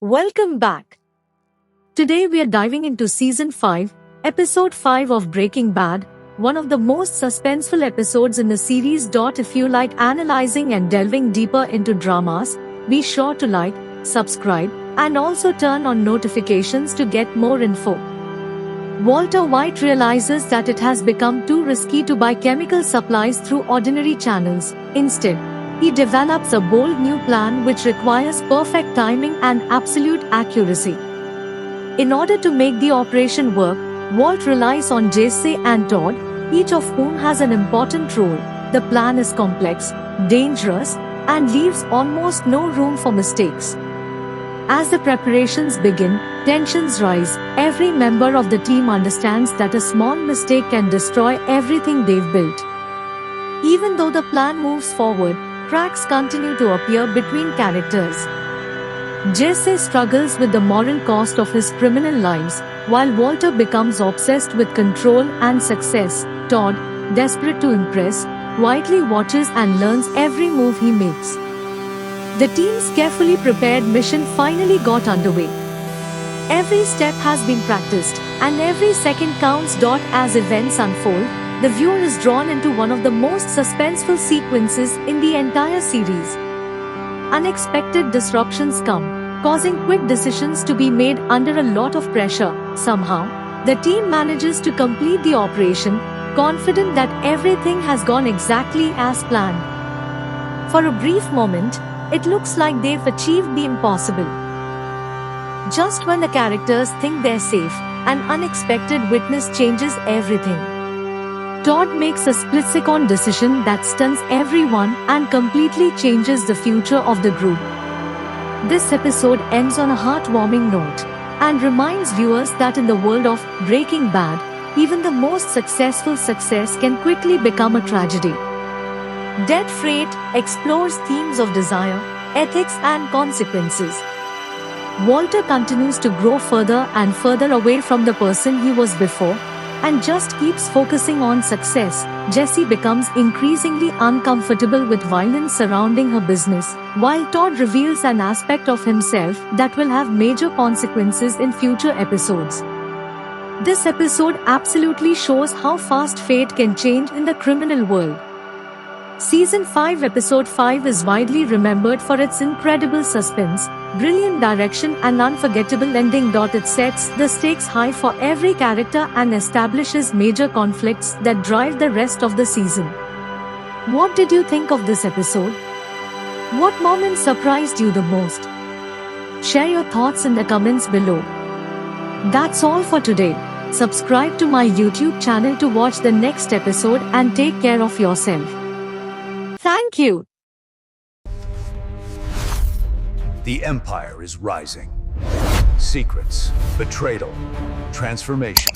Welcome back. Today we are diving into Season 5, Episode 5 of Breaking Bad, one of the most suspenseful episodes in the series. If you like analyzing and delving deeper into dramas, be sure to like, subscribe, and also turn on notifications to get more info. Walter White realizes that it has become too risky to buy chemical supplies through ordinary channels. Instead, he develops a bold new plan which requires perfect timing and absolute accuracy. In order to make the operation work, Walt relies on Jesse and Todd, each of whom has an important role. The plan is complex, dangerous, and leaves almost no room for mistakes. As the preparations begin, tensions rise. Every member of the team understands that a small mistake can destroy everything they've built. Even though the plan moves forward, cracks continue to appear between characters. Jesse struggles with the moral cost of his criminal lives, while Walter becomes obsessed with control and success. Todd, desperate to impress, quietly watches and learns every move he makes. The team's carefully prepared mission finally got underway. Every step has been practiced, and every second counts. As events unfold, the viewer is drawn into one of the most suspenseful sequences in the entire series. Unexpected disruptions come, causing quick decisions to be made under a lot of pressure. Somehow, the team manages to complete the operation, confident that everything has gone exactly as planned. For a brief moment, it looks like they've achieved the impossible. Just when the characters think they're safe, an unexpected witness changes everything. Todd makes a split-second decision that stuns everyone and completely changes the future of the group. This episode ends on a heartwarming note and reminds viewers that in the world of Breaking Bad, even the most successful success can quickly become a tragedy. Dead Freight explores themes of desire, ethics, and consequences. Walter continues to grow further and further away from the person he was before, and just keeps focusing on success. Jesse becomes increasingly uncomfortable with violence surrounding her business, while Todd reveals an aspect of himself that will have major consequences in future episodes. This episode absolutely shows how fast fate can change in the criminal world. Season 5 Episode 5 is widely remembered for its incredible suspense, brilliant direction, and unforgettable ending. It sets the stakes high for every character and establishes major conflicts that drive the rest of the season. What did you think of this episode? What moment surprised you the most? Share your thoughts in the comments below. That's all for today. Subscribe to my YouTube channel to watch the next episode and take care of yourself. Thank you. The Empire is rising. Secrets, betrayal, transformation.